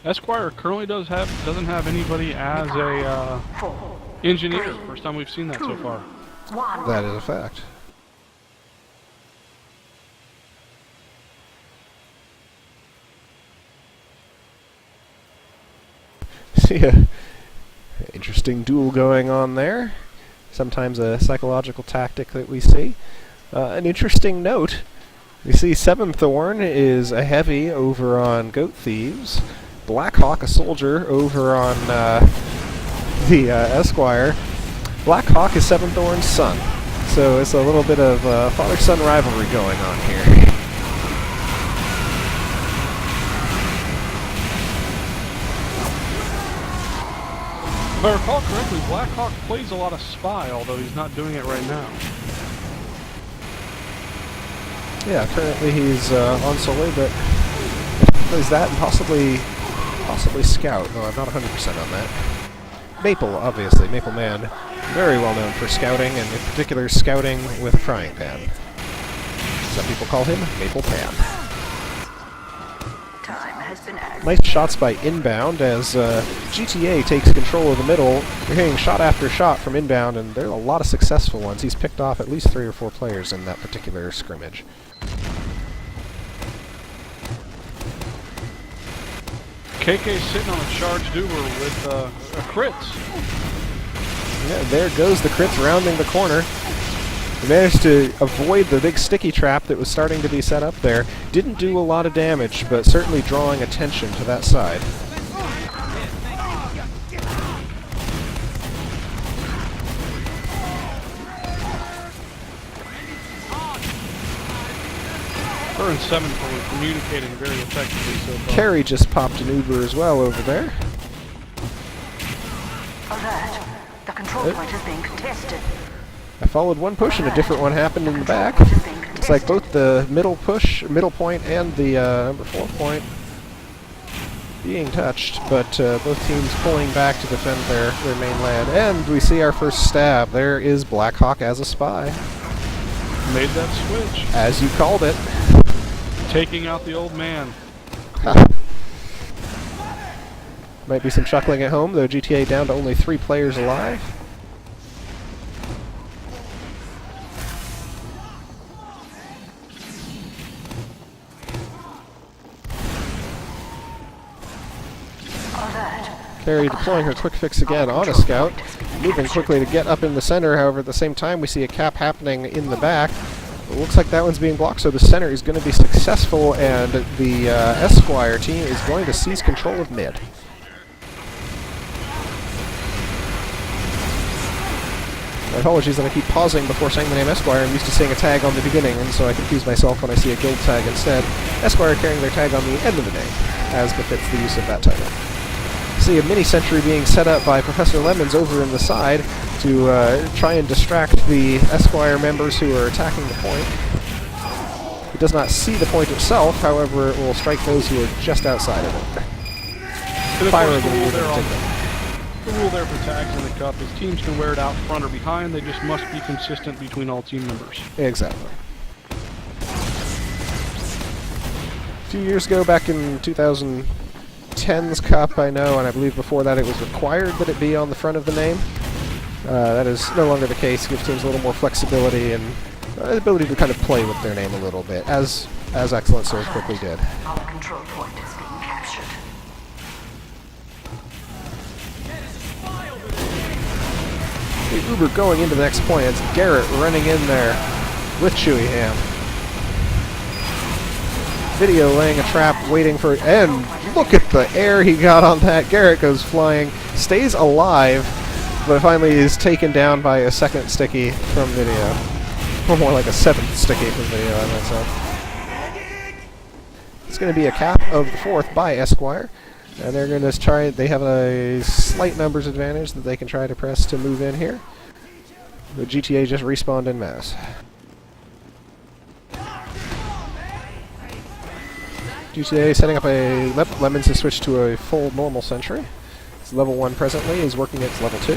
Esquire currently doesn't have anybody as a engineer. First time we've seen that so far. That is a fact. See a interesting duel going on there. Sometimes a psychological tactic that we see. An interesting note, we see Seven Thorn is a heavy over on Goat Thieves, Blackhawk a soldier over on the Esquire. Blackhawk is Seven Thorn's son, so it's a little bit of father-son rivalry going on here. If I recall correctly, Blackhawk plays a lot of Spy, although he's not doing it right now. Yeah, currently he's on solo, but plays that and possibly Scout, though I'm not 100% on that. Maple, obviously, Maple Man, very well known for scouting, and in particular scouting with a frying pan. Some people call him Maple Pan. Nice shots by Inbound as gTa takes control of the middle. They're hitting shot after shot from Inbound, and there are a lot of successful ones. He's picked off at least 3 or 4 players in that particular scrimmage. KK sitting on a charged Uber with a crits. Yeah, there goes the crits rounding the corner. He managed to avoid the big sticky trap that was starting to be set up there. Didn't do a lot of damage, but certainly drawing attention to that side. Her and Seven were communicating very effectively so far. Carrie just popped an Uber as well over there. Alert. The control point is being contested. I followed one push and a different one happened in the back. Looks like both the middle point, and the number 4 point being touched, but both teams pulling back to defend their main land. And we see our first stab. There is Blackhawk as a spy. Made that switch. As you called it. Taking out the old man. Might be some chuckling at home, though gTa down to only 3 players alive. Carrie deploying her quick fix again on a scout, moving quickly to get up in the center. However, at the same time, we see a cap happening in the back. It looks like that one's being blocked, so the center is going to be successful, and the Esquire team is going to seize control of mid. My apologies that I keep pausing before saying the name Esquire. I'm used to seeing a tag on the beginning, and so I confuse myself when I see a guild tag instead. Esquire carrying their tag on the end of the name, as befits the use of that title. See a mini-sentry being set up by Professor Lemons over in the side to try and distract the Esquire members who are attacking the point. It does not see the point itself, however it will strike those who are just outside of it. The rule there for tags in the Cup is teams can wear it out front or behind, they just must be consistent between all team members. Exactly. A few years ago, back in 2010's Cup, I know, and I believe before that it was required that it be on the front of the name. That is no longer the case. It gives teams a little more flexibility and the ability to kind of play with their name a little bit, as Excellent Sword quickly did. Our control point is being captured. The Uber going into the next point. It's Garrett running in there with Chewy Ham. Video laying a trap, waiting for it, and look at the air he got on that. Garrett goes flying, stays alive, but finally is taken down by a second sticky from Video. Or more like a 7th sticky from Video, I might say. It's going to be a cap of the 4th by Esquire. And they're going to try, they have a slight numbers advantage that they can try to press to move in here. The gTa just respawned en masse. gTa setting up a Lemons to switch to a full normal sentry. It's level 1 presently, is working its level 2.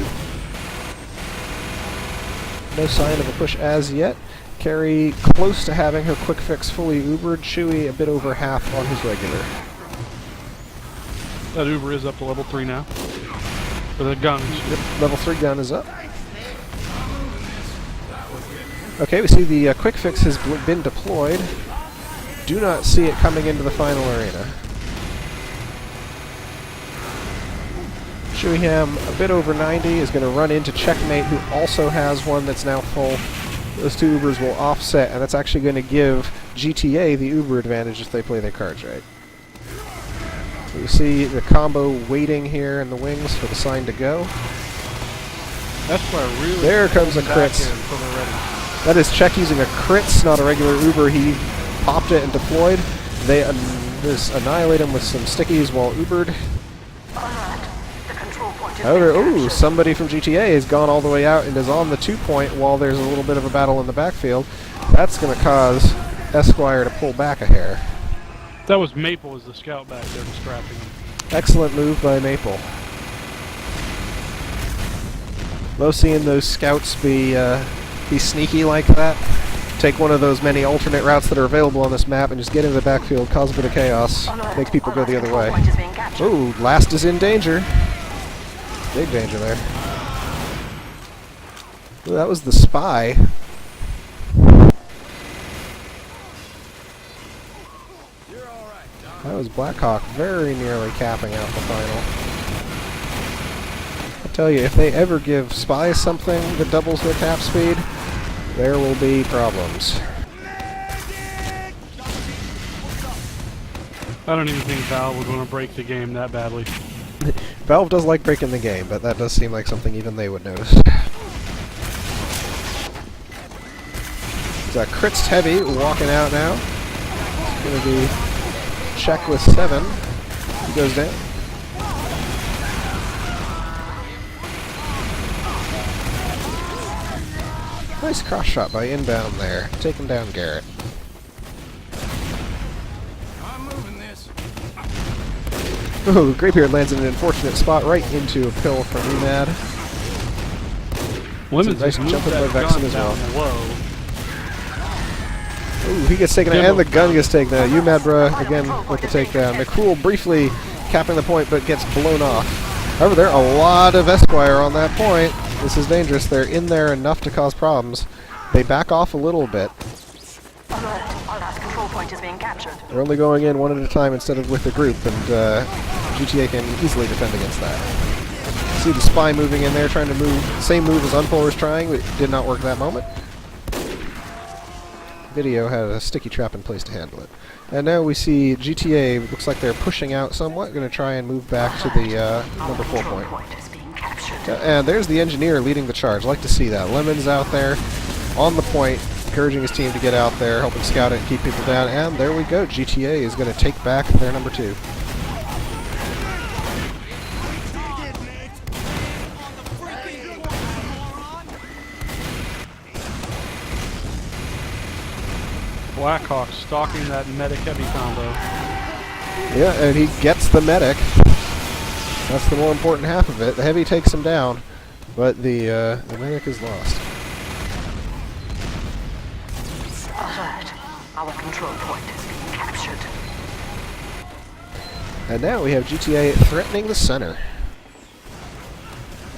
No sign of a push as yet. Carrie close to having her quick fix fully Ubered. Chewy a bit over half on his regular. That Uber is up to level 3 now. For the guns. Yep, level 3 gun is up. Okay, we see the quick fix has been deployed. Do not see it coming into the final arena. Shuiham, a bit over 90, is going to run into Checkmate, who also has one that's now full. Those two Ubers will offset, and that's actually going to give gTA the Uber advantage if they play their cards right. So you see the combo waiting here in the wings for the sign to go. That's why really. There comes a crit. That is Check using a crits, not a regular Uber. He popped it and deployed. They just annihilate him with some stickies while Ubered. However, ooh, somebody from gTA has gone all the way out and is on the 2-point while there's a little bit of a battle in the backfield. That's going to cause Esquire to pull back a hair. That was Maple as the scout back there distracting him. Excellent move by Maple. Love seeing those scouts be sneaky like that. Take one of those many alternate routes that are available on this map and just get into the backfield, cause a bit of chaos, make people go the other way. Ooh, last is in danger. Big danger there. Ooh, that was the spy. That was Blackhawk very nearly capping out the final. I tell you, if they ever give spies something that doubles their cap speed, there will be problems. I don't even think Valve would want to break the game that badly. Valve does like breaking the game, but that does seem like something even they would notice. He's Crits Heavy walking out now. It's going to be Check with 7. He goes down. Nice cross shot by Inbound there, taking down Garrett. Oh, Greybeard lands in an unfortunate spot right into a pill from UMAD. Women's nice jumping by Vexen as well. Low. Ooh, he gets taken out, and the gun gets taken out. UMAD, bruh, again, with the takedown. McCool briefly capping the point, but gets blown off. However, there are a lot of Esquire on that point. This is dangerous. They're in there enough to cause problems. They back off a little bit. They're only going in one at a time instead of with a group, and gTA can easily defend against that. See the spy moving in there, trying to move. Same move as Unpolar was trying, but it did not work that moment. Video had a sticky trap in place to handle it. And now we see gTA, looks like they're pushing out somewhat, going to try and move back to the number 4 point. And there's the engineer leading the charge. Like to see that. Lemon's out there on the point, encouraging his team to get out there, helping scout it and keep people down. And there we go. gTA is going to take back their number 2. Blackhawk stalking that medic heavy combo. Yeah, and he gets the medic. That's the more important half of it. The heavy takes him down, but the medic is lost. Alert. Our control point is being captured. And now we have gTA threatening the center.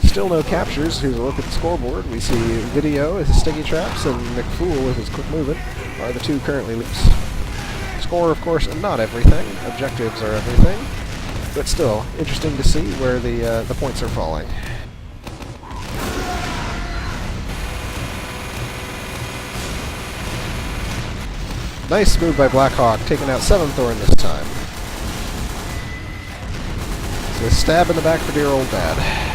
Still no captures. Here's a look at the scoreboard. We see Video with his sticky traps and McFool with his quick movement are the two currently loose. Score, of course, not everything. Objectives are everything. But still, interesting to see where the points are falling. Nice move by Blackhawk, taking out 7th Thorn this time. So a stab in the back for dear old dad.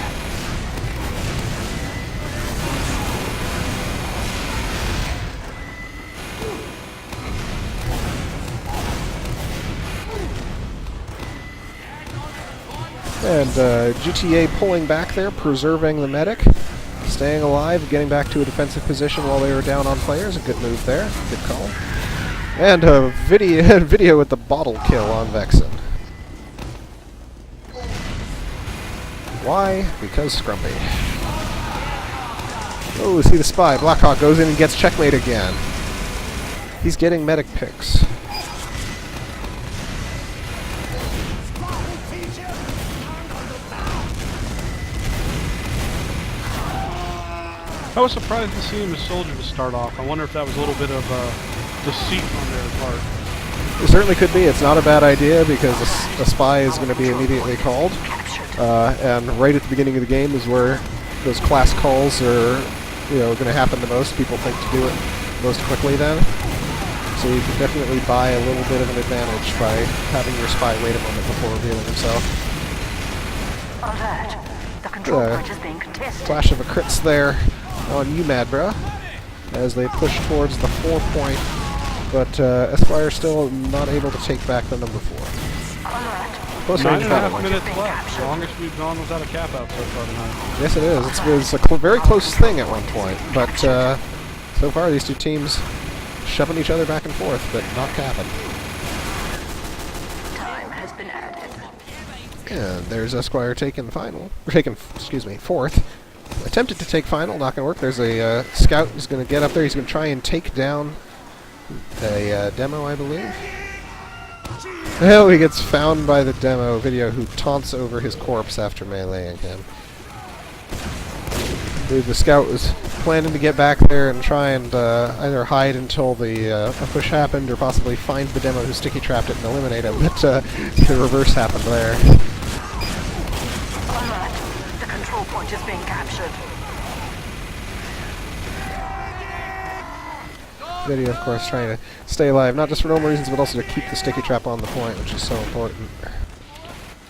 And gTA pulling back there, preserving the medic, staying alive, getting back to a defensive position while they were down on players. A good move there, good call. And video with the bottle kill on Vexen. Why? Because Scrumpy. Oh, see the spy. Blackhawk goes in and gets checkmate again. He's getting medic picks. I was surprised to see him as soldier to start off. I wonder if that was a little bit of deceit on their part. It certainly could be. It's not a bad idea because a spy is going to be immediately called. And right at the beginning of the game is where those class calls are going to happen the most. People think to do it most quickly then. So you can definitely buy a little bit of an advantage by having your spy wait a moment before revealing himself. Alert. The control point is being contested. Flash of a crits there on you, Mad Bro, as they push towards the 4 point, but Esquire still not able to take back the number 4. Alert. Close range 9.5 minutes left. Longest we've gone without a cap out so far tonight. Yes, it is. It was a very close thing at one point, but so far these two teams shoving each other back and forth, but not capping. Time has been added. And there's Esquire taking fourth. Attempted to take final, not going to work. There's a scout who's going to get up there. He's going to try and take down a demo, I believe. Oh, he gets found by the demo video who taunts over his corpse after meleeing him. The scout was planning to get back there and try and either hide until the push happened or possibly find the demo who sticky trapped it and eliminate him, but the reverse happened there. Alert. The control point is being captured. Video, of course, trying to stay alive, not just for normal reasons, but also to keep the sticky trap on the point, which is so important.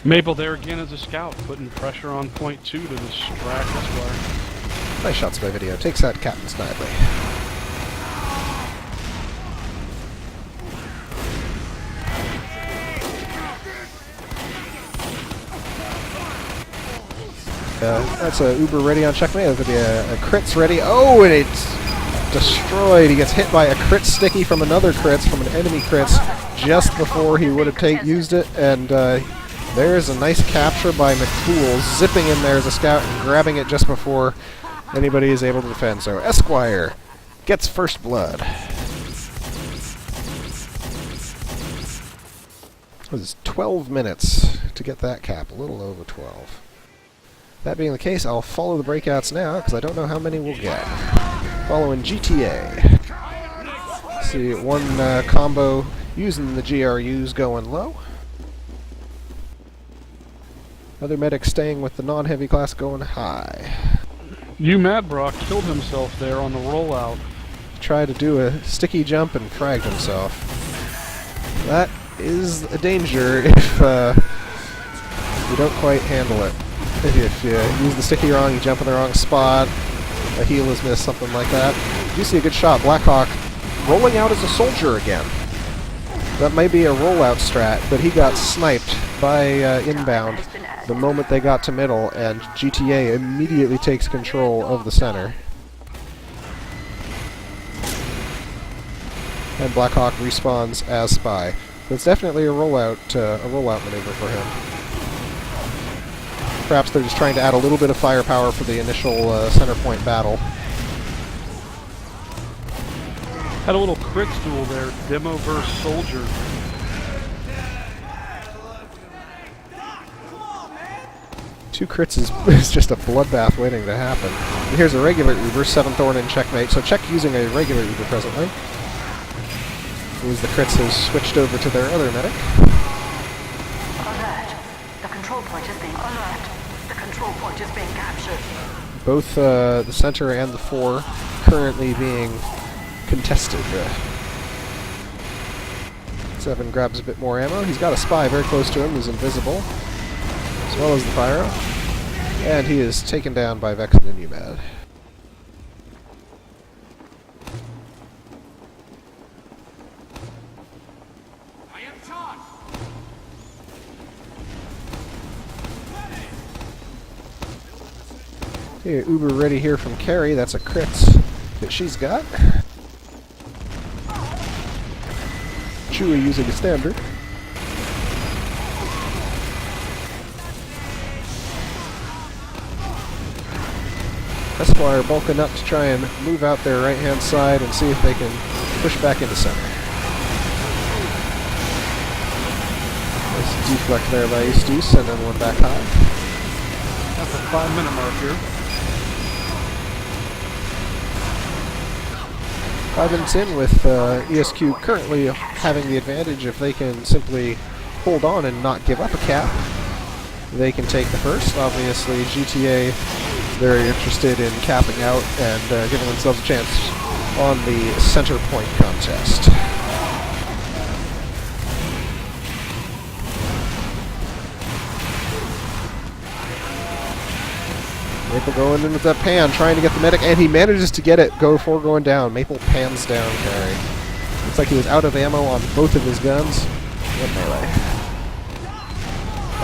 Maple there again as a scout, putting pressure on point 2 to distract Esquire. Nice shots by Video. Takes out Captain Snidely. That's a Uber ready on checkmate. That's going to be a crits ready. Oh, and it's destroyed. He gets hit by a crit sticky from another crits, from an enemy crits, just before he would have used it. And there's a nice capture by McCool, zipping in there as a scout and grabbing it just before anybody is able to defend. So Esquire gets first blood. It was 12 minutes to get that cap, a little over 12. That being the case, I'll follow the breakouts now, because I don't know how many we'll get. Following gTA. See, one combo using the GRUs going low. Other medic staying with the non-heavy class going high. Madbrock killed himself there on the rollout. Tried to do a sticky jump and fragged himself. That is a danger if you don't quite handle it. If you use the sticky wrong, you jump in the wrong spot, a heal is missed, something like that. You do see a good shot. Blackhawk rolling out as a soldier again. That may be a rollout strat, but he got sniped by inbound the moment they got to middle, and gTA immediately takes control of the center. And Blackhawk respawns as spy. So it's definitely a rollout maneuver for him. Perhaps they're just trying to add a little bit of firepower for the initial center point battle. Had a little crits duel there, demo versus soldier. Two crits is just a bloodbath waiting to happen. And here's a regular Uber, 7 Thorn in checkmate. So check using a regular Uber presently. Means the crits has switched over to their other medic. Alert. The control point is being alert. The control point is being captured. Both the center and the 4 currently being contested. 7 grabs a bit more ammo. He's got a spy very close to him. He's invisible, as well as the pyro. And he is taken down by Vexen and UMAD. Here, Uber ready here from Carrie. That's a crits that she's got. Chewie using a standard. Esquire bulking up to try and move out their right-hand side and see if they can push back into center. Nice deflect there by Eustace, and then one back high. That's a 5-minute mark here. 5 minutes in with ESQ currently having the advantage. If they can simply hold on and not give up a cap, they can take the first. Obviously, gTA is very interested in capping out and giving themselves a chance on the center point contest. Maple going in with that pan, trying to get the medic, and he manages to get it. Go for going down. Maple pans down Carry. Looks like he was out of ammo on both of his guns. What melee.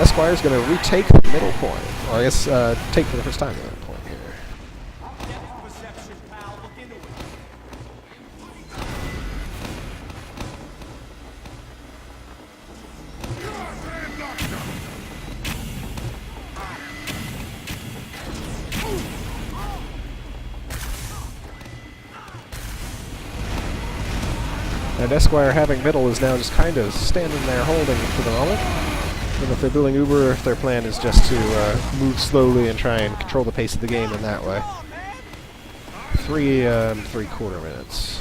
Esquire's going to retake the middle point. Or I guess take for the first time the middle point here. And Esquire having middle is now just kind of standing there holding for the moment. And if they're building Uber, their plan is just to move slowly and try and control the pace of the game in that way. 3 3/4 minutes.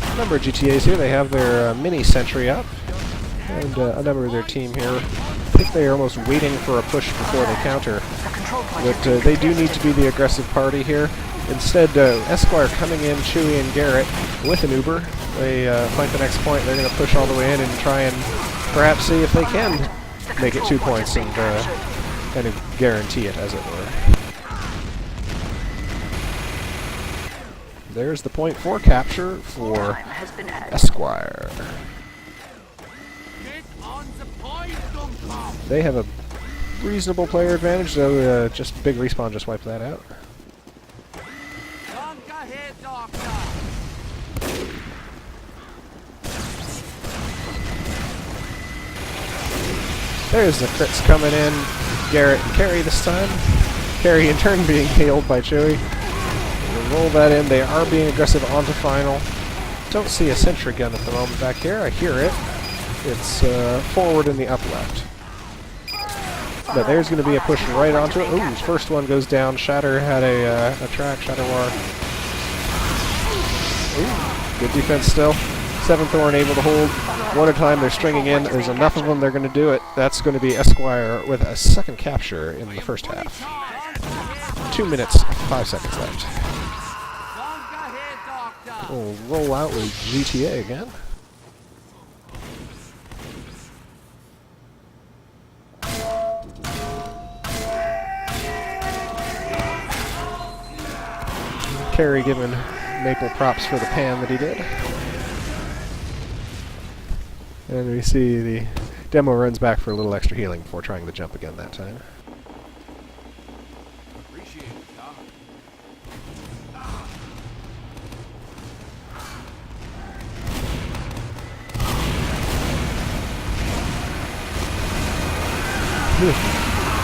A number of GTAs here. They have their mini sentry up, and a number of their team here. I think they are almost waiting for a push before they counter, but they do need to be the aggressive party here. Instead, Esquire coming in, Chewy and Garrett with an Uber. They flank the next point. They're going to push all the way in and try and perhaps see if they can make it 2 points and kind of guarantee it, as it were. There's the point 4 capture for Esquire. They have a reasonable player advantage, though just big respawn just wiped that out. There's the crits coming in. Garrett and Carry this time. Carry in turn being hailed by Chewy. Roll that in. They are being aggressive onto final. Don't see a sentry gun at the moment back here. I hear it. It's forward in the up left. But there's going to be a push right onto it. Ooh, first one goes down. Shatter had a track. Shatter war. Ooh, good defense still. 7th Thorn able to hold. One at a time. They're stringing in. There's enough of them. They're going to do it. That's going to be Esquire with a second capture in the first half. 2 minutes, 5 seconds left. We'll roll out with gTA again. Carry giving Maple props for the pan that he did. And we see the demo runs back for a little extra healing before trying the jump again that time.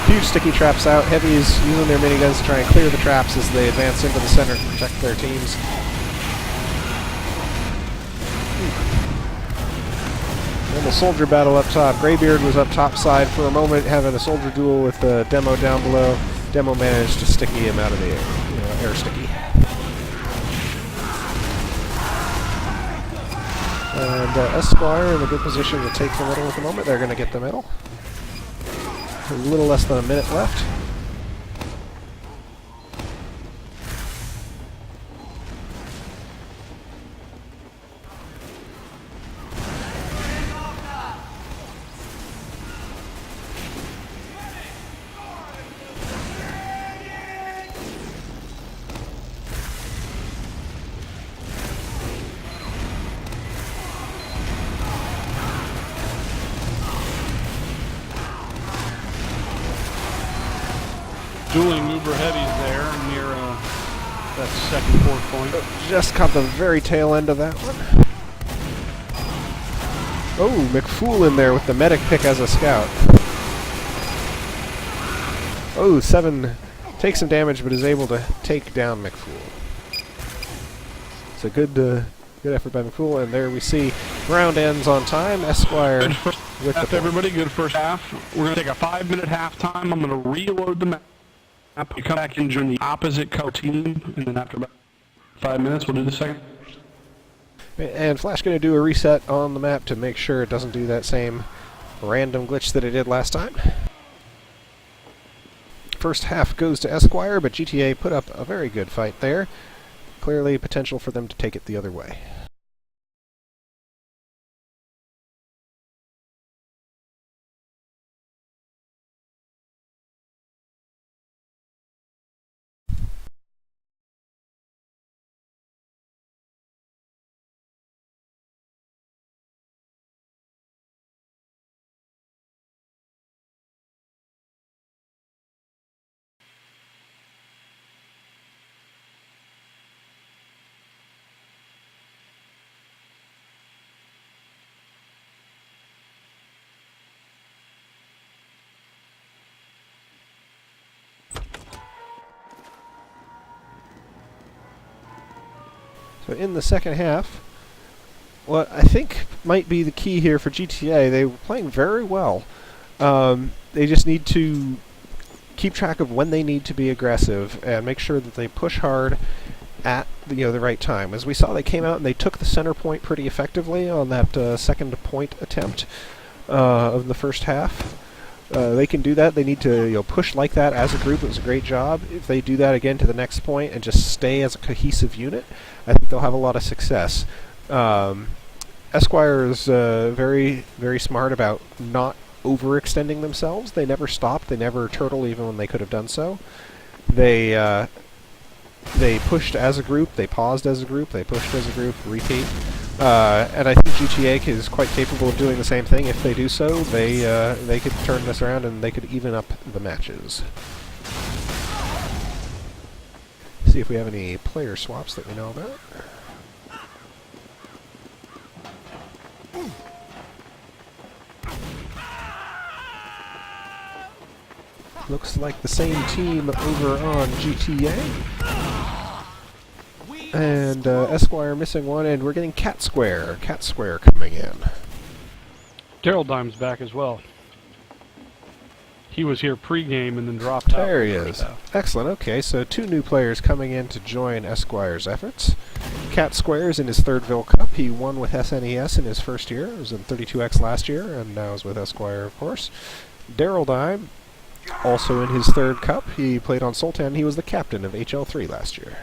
Huge sticky traps out. Heavies using their miniguns to try and clear the traps as they advance into the center to protect their teams. And the soldier battle up top. Greybeard was up top side for a moment, having a soldier duel with Demo down below. Demo managed to sticky him out of the air, air sticky. And Esquire in a good position to take the middle at the moment. They're going to get the middle. A little less than a minute left. Dueling Uber heavies there near that second port point. Just caught the very tail end of that one. Oh, McFool in there with the medic pick as a scout. Oh, 7 takes some damage but is able to take down McFool. It's a good Good effort by McFool, and there we see round ends on time. Esquire Good first with the half, point. everybody. Good first half. We're going to take a 5-minute halftime. I'm going to reload the map. You come back and join the opposite color team, and then after about 5 minutes, we'll do the second. And Flash going to do a reset on the map to make sure it doesn't do that same random glitch that it did last time. First half goes to Esquire, but gTA put up a very good fight there. Clearly potential for them to take it the other way. So in the second half, what I think might be the key here for gTA, they were playing very well. They just need to keep track of when they need to be aggressive and make sure that they push hard at the right time. As we saw, they came out and they took the center point pretty effectively on that second point attempt of the first half. They can do that. They need to push like that as a group. It was a great job. If they do that again to the next point and just stay as a cohesive unit, I think they'll have a lot of success. Esquire is very, very smart about not overextending themselves. They never stopped. They never turtle even when they could have done so. They pushed as a group. They paused as a group. They pushed as a group. Repeat. And I think gTA is quite capable of doing the same thing. If they do so, they could turn this around and they could even up the matches. See if we have any player swaps that we know about. Looks like the same team over on gTA. And Esquire missing one, and we're getting Cat Square coming in. Daryl Dime's back as well. He was here pre-game and then dropped out. There he is. Excellent. Okay, so 2 new players coming in to join Esquire's efforts. Cat Square's in his 3rd Ville Cup. He won with SNES in his first year. It was in 32X last year, and now is with Esquire, of course. Daryl Dime, also in his 3rd Cup. He played on Sultan. He was the captain of HL3 last year.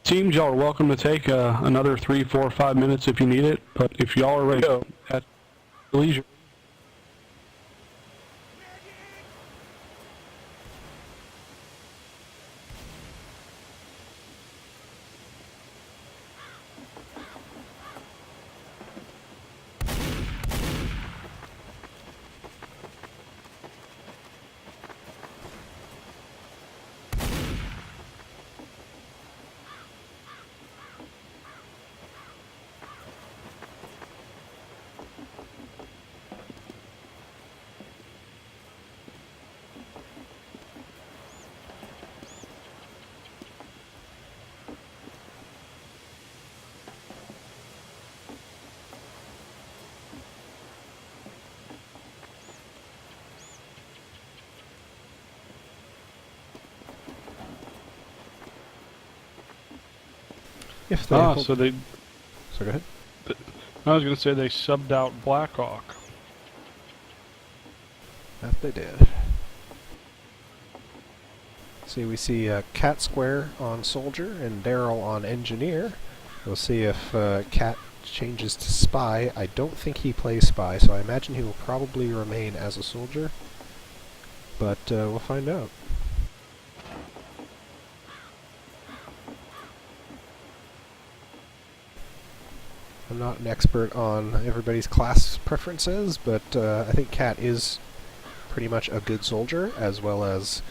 Teams, y'all are welcome to take another 3, 4, 5 minutes if you need it, but if y'all are ready to go at leisure. If they So they... So go ahead. I was going to say they subbed out Blackhawk. That they did. See, we see Cat Square on Soldier and Daryl on Engineer. We'll see if Cat changes to Spy. I don't think he plays Spy, so I imagine he will probably remain as a Soldier. But we'll find out. I'm not an expert on everybody's class preferences, but I think Cat is pretty much a good soldier, as well as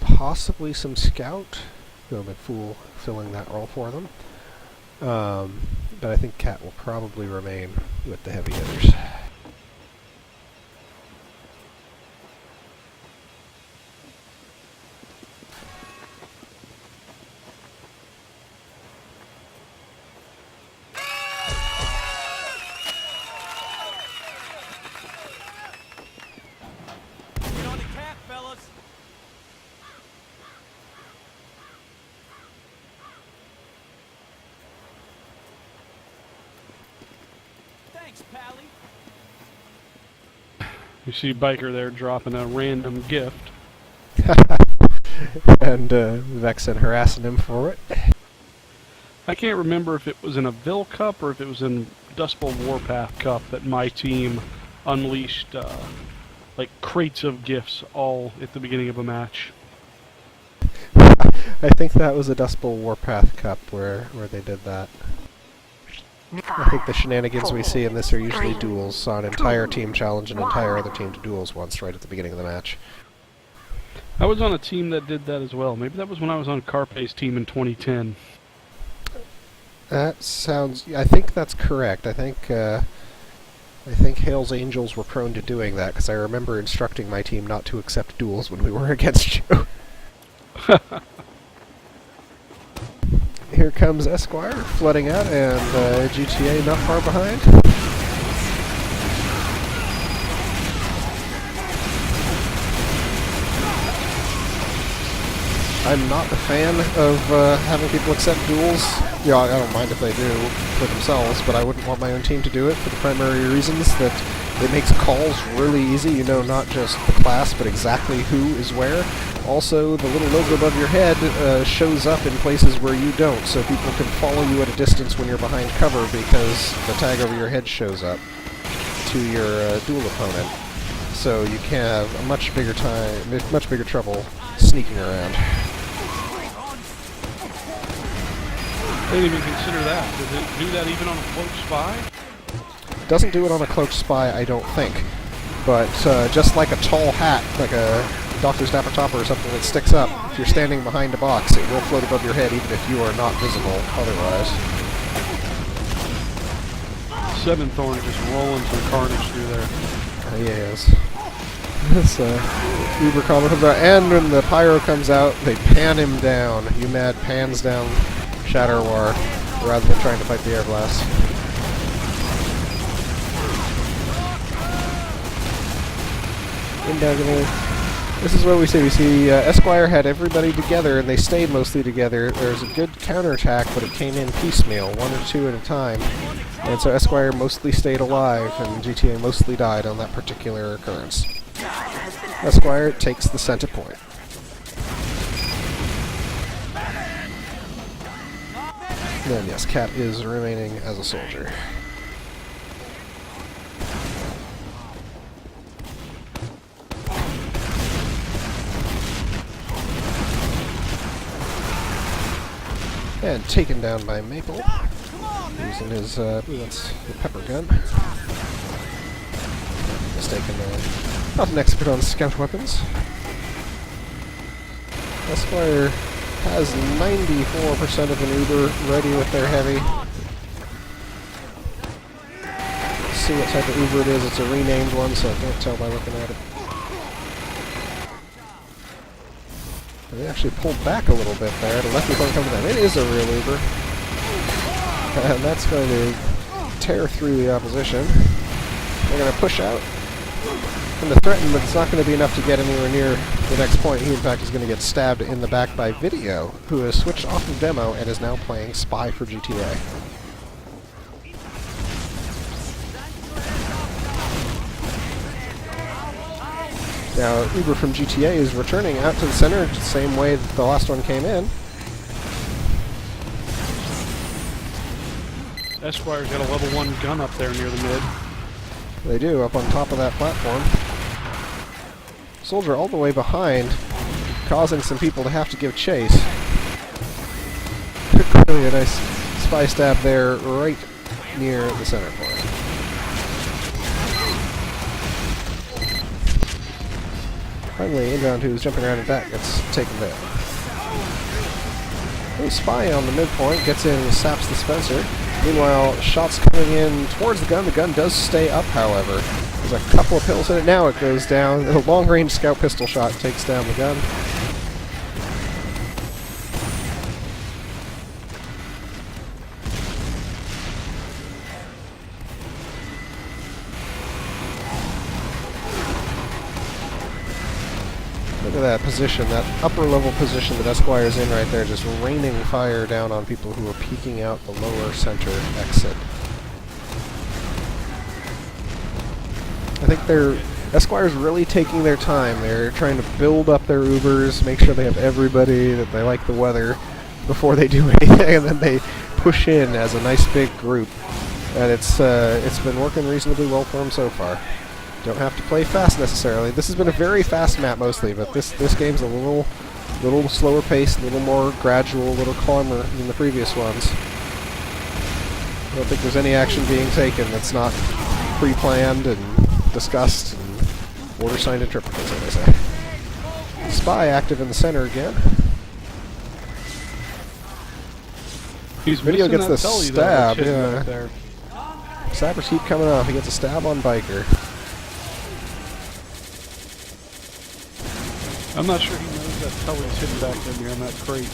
possibly some scout. McFool filling that role for them. But I think Cat will probably remain with the heavy hitters. fellas. Thanks, Pally. You see Biker there dropping a random gift. And Vexen harassing him for it. I can't remember if it was in a Ville Cup or if it was in Dust Bowl Warpath Cup that my team unleashed like crates of gifts all at the beginning of a match. I think that was a Dust Bowl Warpath Cup where they did that. I think the shenanigans we see in this are usually duels. Saw an entire team challenge an entire other team to duels once right at the beginning of the match. I was on a team that did that as well. Maybe that was when I was on Carpe's team in 2010. That sounds... I think that's correct. I think Hale's Angels were prone to doing that, because I remember instructing my team not to accept duels when we were against you. Here comes Esquire, flooding out, and gTA not far behind. I'm not a fan of having people accept duels. Yeah, I don't mind if they do for themselves, but I wouldn't want my own team to do it for the primary reasons that it makes calls really easy. You know not just the class, but exactly who is where. Also, the little logo above your head shows up in places where you don't, so people can follow you at a distance when you're behind cover because the tag over your head shows up to your duel opponent. So you can have a much bigger trouble sneaking around. I didn't even consider that. Does it do that even on a cloak spy? Doesn't do it on a cloaked spy, I don't think. But just like a tall hat, like a Dr. Snapper Topper or something that sticks up, if you're standing behind a box, it will float above your head even if you are not visible otherwise. Seven Thorn just rolling some carnage through there. Yes. This Uber comment comes out, and when the pyro comes out, they pan him down. UMAD pans down Shatter War rather than trying to fight the air blast. This is what we see. Esquire had everybody together, and they stayed mostly together. There's a good counterattack, but it came in piecemeal, one or two at a time. And so Esquire mostly stayed alive, and gTA mostly died on that particular occurrence. Esquire takes the center point. Then yes, Cat is remaining as a soldier. And taken down by Maple, using his, that's the pepper gun. Mistaken, not an expert on scout weapons. Esquire has 94% of an Uber ready with their heavy. Let's see what type of Uber it is. It's a renamed one, so I can't tell by looking at it. They actually pulled back a little bit there to let people come to them. It is a real Uber. And that's going to tear through the opposition. They're going to push out and to threaten, but it's not going to be enough to get anywhere near the next point. He, in fact, is going to get stabbed in the back by Video, who has switched off of demo and is now playing Spy for gTA. Now, Uber from gTA is returning out to the center the same way that the last one came in. Esquire's got a level 1 gun up there near the mid. They do, up on top of that platform. Soldier all the way behind, causing some people to have to give chase. Really a nice spy stab there, right near the center point. Finally, Inbound, who's jumping around and back, gets taken down. A spy on the midpoint gets in and saps the Spencer. Meanwhile, shots coming in towards the gun. The gun does stay up, however. There's a couple of pills in it. Now it goes down. A long-range scout pistol shot takes down the gun. Look at that position, that upper level position that Esquire's in right there, just raining fire down on people who are peeking out the lower center exit. I think Esquire's really taking their time. They're trying to build up their Ubers, make sure they have everybody, that they like the weather before they do anything, and then they push in as a nice big group. And it's been working reasonably well for them so far. Don't have to play fast necessarily. This has been a very fast map mostly, but this game's a little slower paced, a little more gradual, a little calmer than the previous ones. I don't think there's any action being taken that's not pre-planned and discussed and order-signed interpreted, as I say. Spy active in the center again. He's Video gets the Tully, stab, though, yeah. right there. Sappers keep coming off. He gets a stab on Biker. I'm not sure he knows that Tully's hidden back in here on that crate.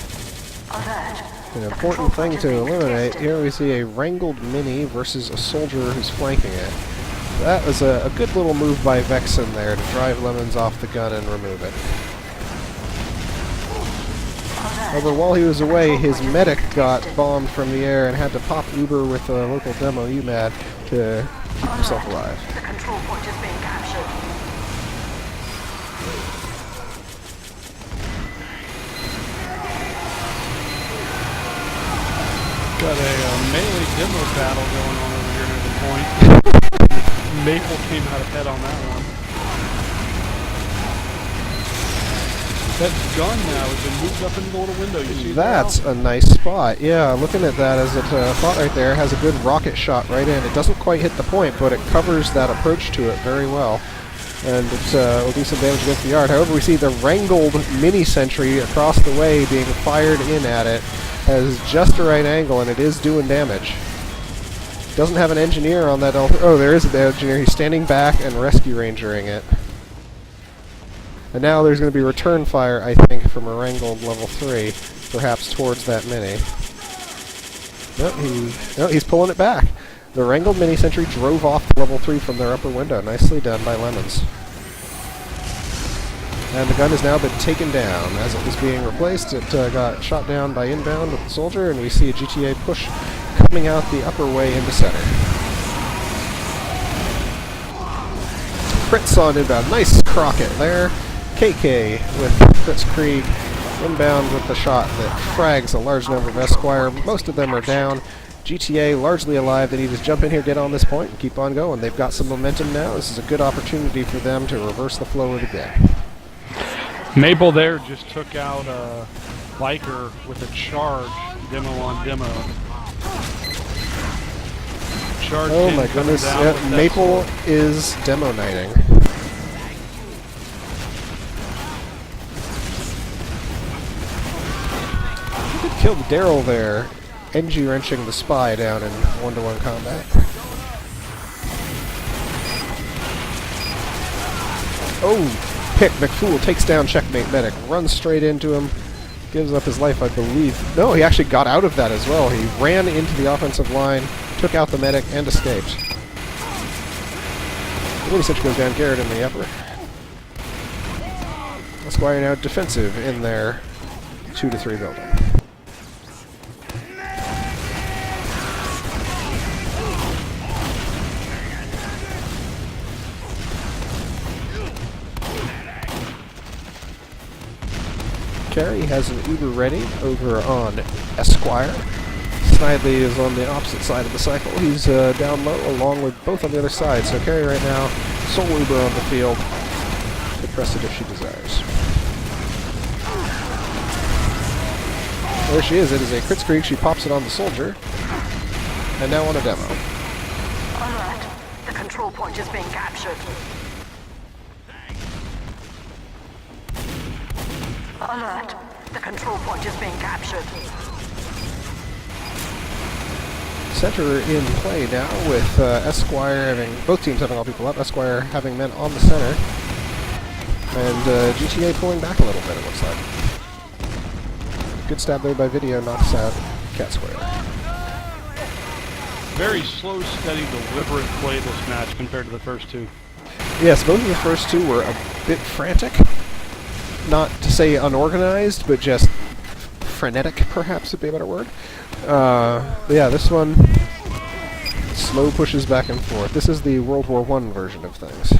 Alert. An The important control thing point is to being eliminate, contested. here we see a wrangled mini versus a soldier who's flanking it. That was a good little move by Vexen there to drive Lemons off the gun and remove it. However, while he was away, his medic got bombed from the air and had to pop Uber with a local demo UMAD to keep himself alive. The control point is being captured. Got a melee demo battle going on over here near the point. Maple came out ahead on that one. That gun now has been moved up into the little window. You see That's that? a nice spot. Yeah, looking at that as it thought right there, has a good rocket shot right in. It doesn't quite hit the point, but it covers that approach to it very well. And it will do some damage against the yard. However, we see the wrangled mini-sentry across the way being fired in at it. Has just the right angle, and it is doing damage. Doesn't have an engineer on that L3. Oh, there is an engineer. He's standing back and rescue rangering it. And now there's going to be return fire, I think, from a wrangled level 3, perhaps towards that mini. Nope, he's pulling it back. The wrangled mini sentry drove off the level 3 from their upper window. Nicely done by Lemons. And the gun has now been taken down. As it was being replaced, it got shot down by inbound with the soldier, and we see a gTA push coming out the upper way into center. Crits on inbound. Nice Crockett there. KK with Crits Krieg inbound with the shot that frags a large number of Esquire. Most of them are down. gTA largely alive. They need to jump in here, get on this point, and keep on going. They've got some momentum now. This is a good opportunity for them to reverse the flow of the game. Maple there just took out a biker with a charge, demo on demo. Charge Oh pin my coming goodness, down with that Maple sword. is demo knighting. Good kill Daryl there, NG wrenching the spy down in one-to-one combat. Oh, pick, McFool takes down Checkmate Medic, runs straight into him, gives up his life, I believe. No, he actually got out of that as well. He ran into the offensive line, took out the medic, and escaped. The mini-sentry goes down, Garrett in the upper. Esquire now defensive in their 2-3 building. Carey has an Uber ready over on Esquire. Snidely is on the opposite side of the cycle. He's down low along with both on the other side. So Carey right now, sole Uber on the field. Could press it if she desires. There she is. It is a Crits Krieg. She pops it on the soldier. And now on a demo. Alert. The control point is being captured. Alert. The control point is being captured. Center in play now with Esquire having, both teams having all people up, Esquire having men on the center, and gTA pulling back a little bit, it looks like. Good stab there by Video, knocks out Cat Square. Very slow, steady, deliberate play this match compared to the first two. Yes, both of the first two were a bit frantic. not to say unorganized, but just frenetic, perhaps would be a better word. But yeah, this one, slow pushes back and forth. This is the World War I version of things.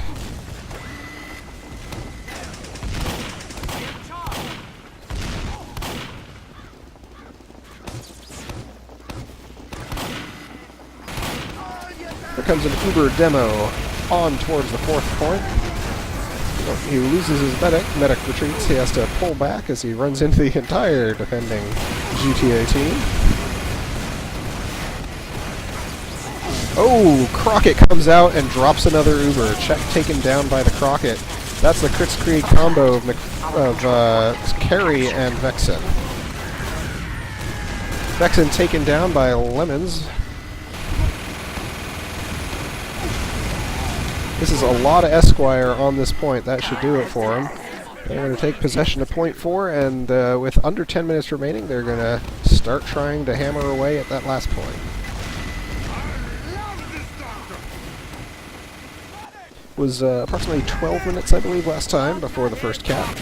Here comes an Uber demo on towards the 4th point. He loses his medic. Medic retreats. He has to pull back as he runs into the entire defending gTa team. Oh, Crockett comes out and drops another Uber. Check taken down by the Crockett. That's the Kritzkrieg combo of Carey and Vexen. Vexen taken down by Lemons. This is a lot of Esquire on this point. That should do it for him. They're going to take possession of point 4, and with under 10 minutes remaining, they're going to start trying to hammer away at that last point. It was approximately 12 minutes, I believe, last time before the first cap.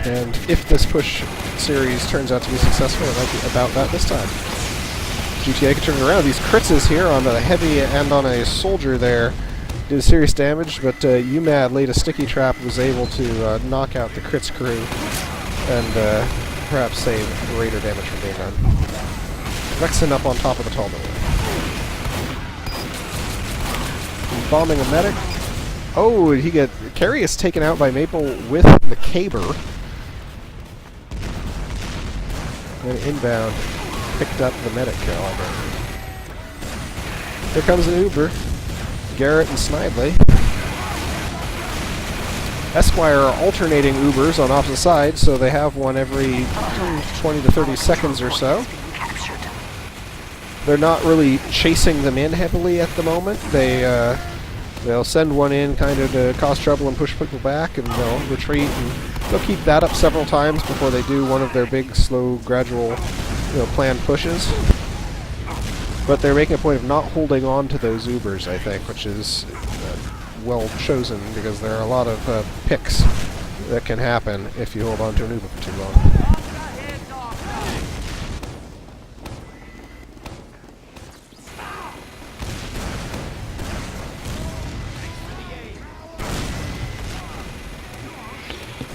And if this push series turns out to be successful, it might be about that this time. gTa can turn it around. These critzes here on a heavy and on a soldier there did serious damage, but UMAD laid a sticky trap, was able to knock out the Kritz crew and perhaps save greater damage from being done. Vexen up on top of the tall building. He's bombing a medic. Oh, Carey is taken out by Maple with the Caber. And inbound. Picked up the medic, however. Here comes an Uber. Garrett and Snidely. Esquire are alternating Ubers on opposite sides, so they have one every 20 to 30 seconds or so. They're not really chasing them in heavily at the moment. They'll send one in kind of to cause trouble and push people back, and they'll retreat, and they'll keep that up several times before they do one of their big, slow, gradual planned pushes. But they're making a point of not holding on to those Ubers, I think, which is well chosen, because there are a lot of picks that can happen if you hold on to an Uber for too long.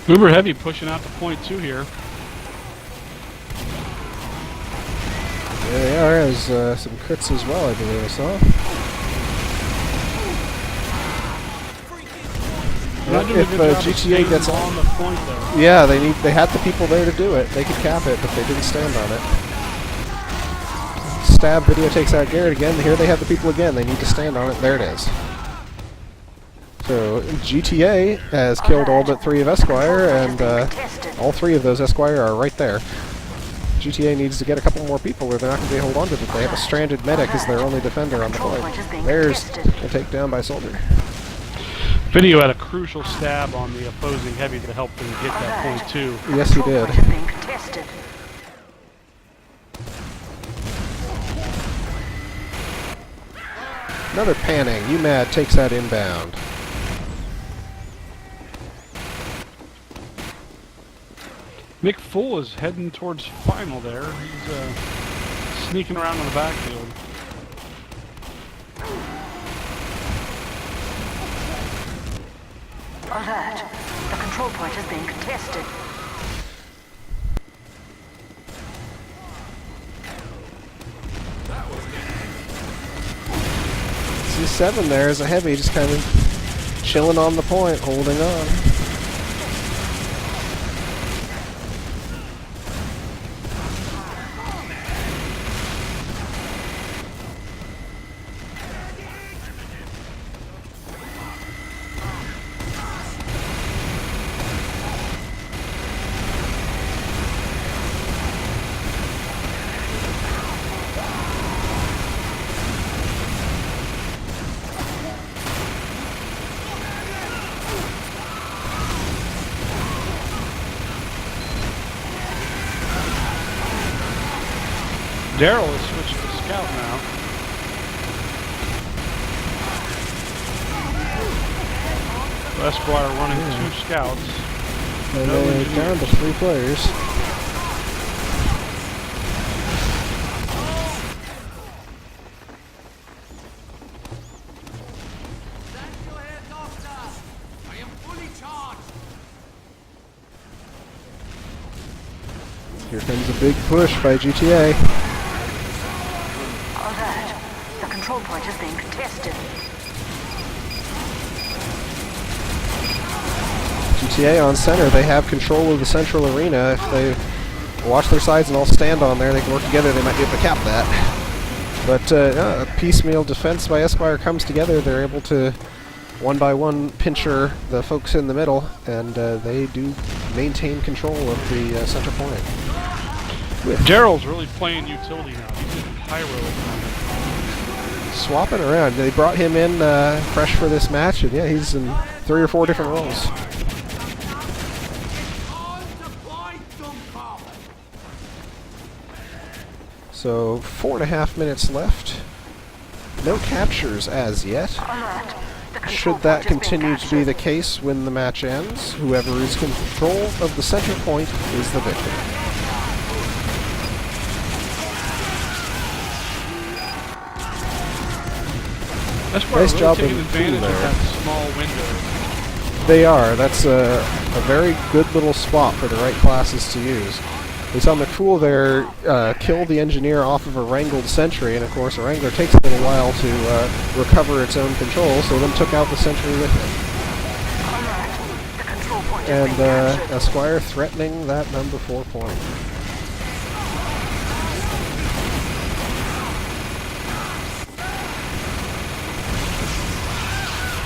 Uber Heavy pushing out to point 2 here. There they are, as some crits as well, I believe I saw. If gTa gets on the point there. Yeah, they had the people there to do it. They could cap it, but they didn't stand on it. Stab video takes out Garrett again. Here they have the people again. They need to stand on it. There it is. So gTa has killed all but 3 of Esquire, and all 3 of those Esquire are right there. gTa needs to get a couple more people or they're not going to be able to hold on to it. They have a stranded medic as their only defender on the point. There's a takedown by Soldier. Video had a crucial stab on the opposing heavy to help them get that point 2. Yes, he did. Another panning. UMAD takes that inbound. Nick Full is heading towards final there. He's sneaking around on the backfield. Alert. The control point is being contested. C7 there is a heavy, just kind of chilling on the point, holding on. Daryl has switched to scout now. Esquire running 2 scouts. And No they're engineers. down to 3 players. Stand your heads off, sir. I am fully charged. Here comes a big push by gTA. Alert. The control point is being contested. gTA on center, they have control of the central arena. If they watch their sides and all stand on there, they can work together, they might be able to cap that. But a piecemeal defense by Esquire comes together. They're able to, one by one, pincher the folks in the middle, and they do maintain control of the center point. Daryl's really playing utility now. He's in pyro. Swapping around. They brought him in fresh for this match, and yeah, he's in 3 or 4 different roles. So 4.5 minutes left. No captures as yet. Alert. The control Should that point is being continue to be captured. the case when the match ends, whoever is in control of the center point is the victor. Esquire Nice really job taking of advantage pool of there. that small window. They are. That's a very good little spot for the right classes to use. We saw McFool there kill the engineer off of a wrangled sentry, and of course a wrangler takes a little while to recover its own control, so then took out the sentry with it. Alert. The control point is And being captured. Esquire threatening that number 4 point.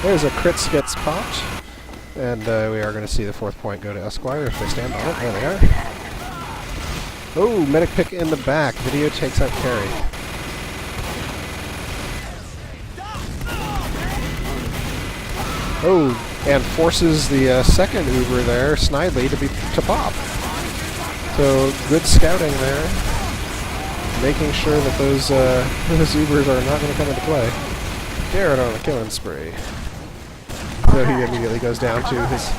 There's a crits gets popped, and we are going to see the 4th point go to Esquire if they stand on it. There they are. Oh, medic pick in the back. Video takes out carry. Oh, and forces the second Uber there, Snidely, to pop. So good scouting there, making sure that those Ubers are not going to come into play. Garrett on a killing spree. So he immediately goes down to his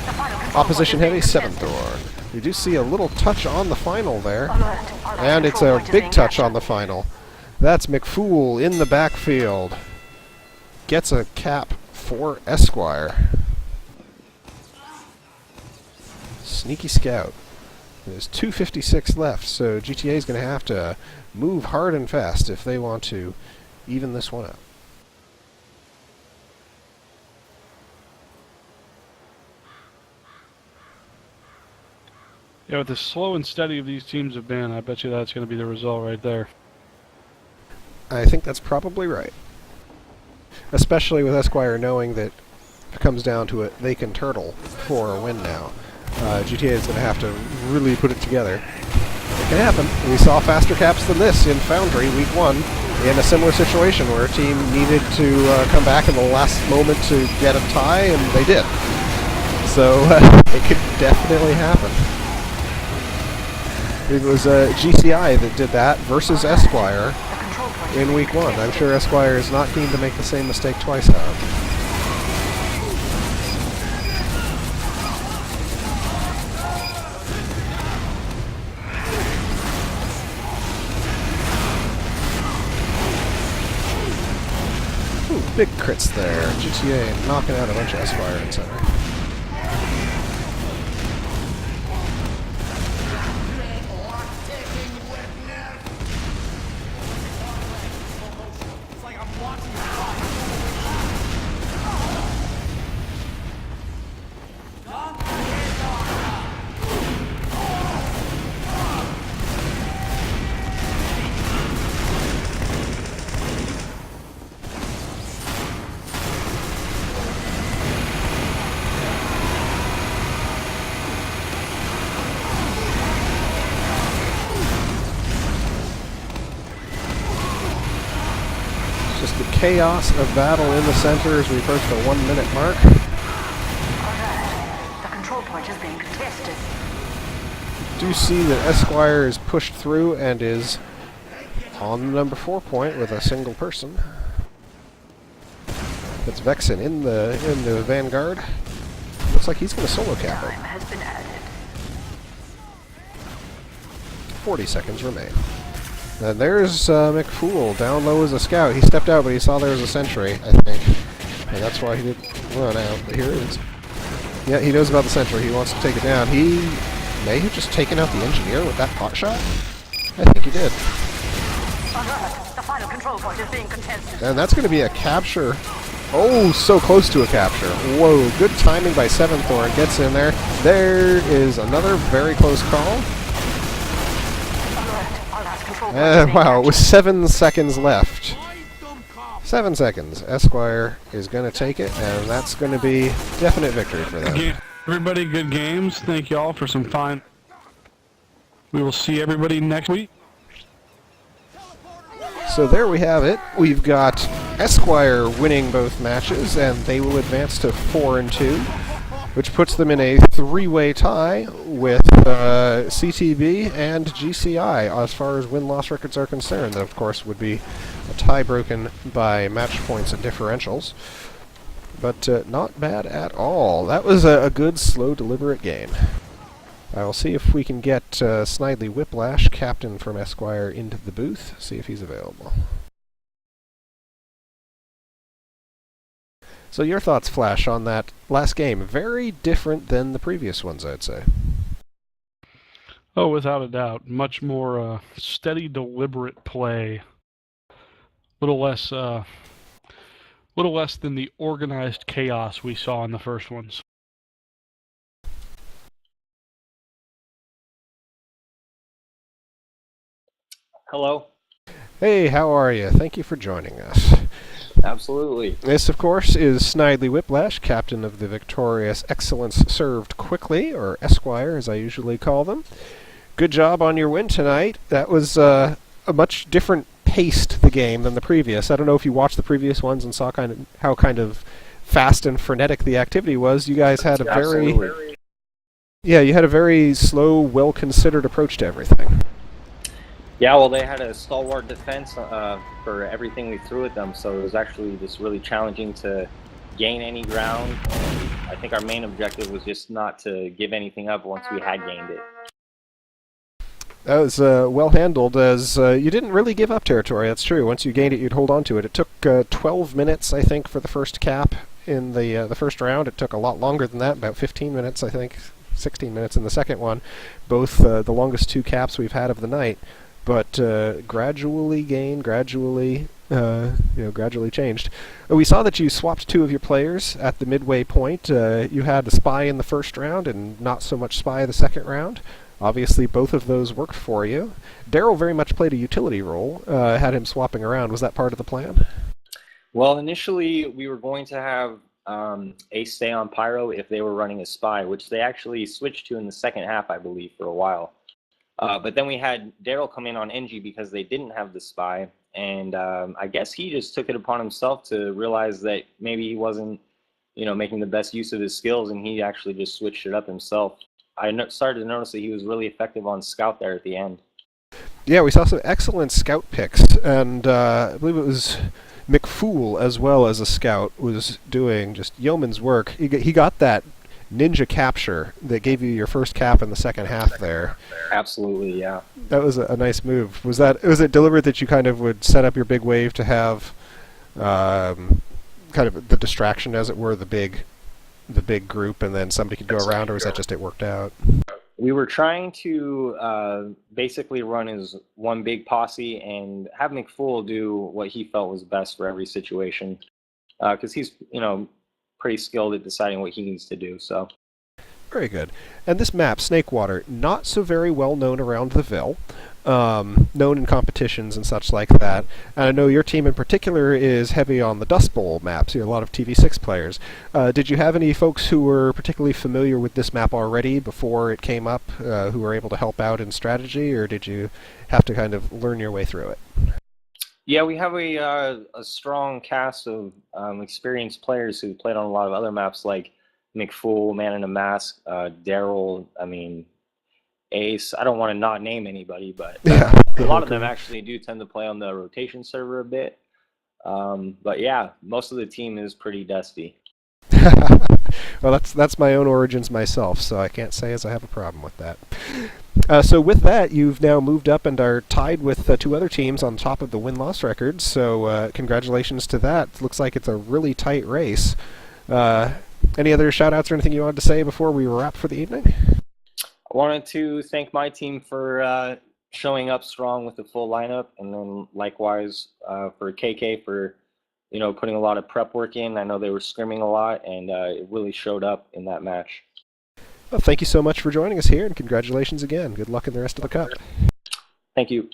opposition heavy 7th door. We do see a little touch on the final there, Alert. and it's a big touch on the final. That's McFool in the backfield. Gets a cap for Esquire. Sneaky scout. There's 2:56 left, so gTA is going to have to move hard and fast if they want to even this one up. Yeah, with the slow and steady of these teams have been, I bet you that's going to be the result right there. I think that's probably right. Especially with Esquire knowing that if it comes down to it, they can turtle for a win now. GTA is going to have to really put it together. It can happen. We saw faster caps than this in Foundry Week 1 in a similar situation where a team needed to come back in the last moment to get a tie, and they did. So it could definitely happen. It was GCI that did that versus Esquire The control point in Week 1. I'm sure Esquire is not keen to make the same mistake twice now. Ooh, big crits there. GTA knocking out a bunch of Esquire in center. It's like I'm watching you. Just the chaos of battle in the center as we approach the 1 minute mark. Alert. The control point is being contested. Do see that Esquire is pushed through and is on the number 4 point with a single person. That's Vexen in the vanguard. Looks like he's going to solo cap it. Time has been added. 40 seconds remain. And there's McFool down low as a scout. He stepped out, but he saw there was a sentry, I think. And that's why he didn't run out. But here it is. Yeah, he knows about the sentry. He wants to take it down. He may have just taken out the engineer with that pot shot. I think he did. Alert! The final control point is being contested. And that's going to be a capture. Oh, so close to a capture. Whoa, good timing by Seventhorn. Gets in there. There is another very close call. Alert! Our last control point is being Wow, it was captured. 7 seconds left. 7 seconds. Esquire is going to take it, and that's going to be definite victory for them. Again, everybody, good games. Thank you all for some fun. We will see everybody next week. So there we have it. We've got Esquire winning both matches, and they will advance to 4-2, which puts them in a 3-way tie with CTB and GCI as far as win-loss records are concerned. That, of course, would be a tie broken by match points and differentials. But not bad at all. That was a good, slow, deliberate game. I will see if we can get Snidely Whiplash, captain from Esquire, into the booth, see if he's available. So your thoughts, Flash, on that last game? Very different than the previous ones, I'd say. Oh, without a doubt. Much more steady, deliberate play. Little less than the organized chaos we saw in the first ones. Hello. Hey, how are you? Thank you for joining us. Absolutely. This, of course, is Snidely Whiplash, captain of the victorious Excellence Served Quickly, or Esquire, as I usually call them. Good job on your win tonight. That was a much different paced the game than the previous. I don't know if you watched the previous ones and saw how kind of fast and frenetic the activity was. You guys had a Absolutely. you had a very slow, well-considered approach to everything. Yeah, well, they had a stalwart defense for everything we threw at them, so it was actually just really challenging to gain any ground. And I think our main objective was just not to give anything up once we had gained it. That was well handled, as you didn't really give up territory, that's true. Once you gained it, you'd hold on to it. It took 12 minutes, I think, for the first cap in the first round. It took a lot longer than that, about 15 minutes, I think, 16 minutes in the second one. Both the longest 2 caps we've had of the night. But gradually gained, gradually changed. We saw that you swapped 2 of your players at the midway point. You had a spy in the first round and not so much spy the second round. Obviously, both of those worked for you. Daryl very much played a utility role, had him swapping around. Was that part of the plan? Well, initially we were going to have Ace stay on Pyro if they were running a spy, which they actually switched to in the second half, I believe, for a while. But then we had Daryl come in on NG because they didn't have the spy, and I guess he just took it upon himself to realize that maybe he wasn't, making the best use of his skills, and he actually just switched it up himself. I started to notice that he was really effective on Scout there at the end. Yeah, we saw some excellent Scout picks, and I believe it was McFool as well as a Scout was doing just yeoman's work. He got that ninja capture that gave you your first cap in the second half there. Absolutely, yeah. That was a nice move. Was it deliberate that you kind of would set up your big wave to have kind of the distraction, as it were, the big group, and then somebody could go around, or was that just it worked out? We were trying to basically run as one big posse and have McFool do what he felt was best for every situation, because he's pretty skilled at deciding what he needs to do. So very good. And this map, Snakewater, not so very well known around the Ville, known in competitions and such like that. And I know your team in particular is heavy on the Dust Bowl maps. You have a lot of TV6 players. Did you have any folks who were particularly familiar with this map already before it came up, who were able to help out in strategy, or did you have to kind of learn your way through it? Yeah, we have a strong cast of experienced players who played on a lot of other maps, like McFool, Man in a Mask, Daryl, Ace. I don't want to not name anybody, but yeah, a lot of them actually do tend to play on the rotation server a bit. But yeah, most of the team is pretty dusty. Well, that's my own origins myself, so I can't say as I have a problem with that. So with that, you've now moved up and are tied with two other teams on top of the win-loss record. So congratulations to that. Looks like it's a really tight race. Any other shout-outs or anything you wanted to say before we wrap for the evening? I wanted to thank my team for showing up strong with the full lineup, and then likewise for KK for putting a lot of prep work in. I know they were scrimming a lot, and it really showed up in that match. Well, thank you so much for joining us here, and congratulations again. Good luck in the rest of the Cup. Thank you.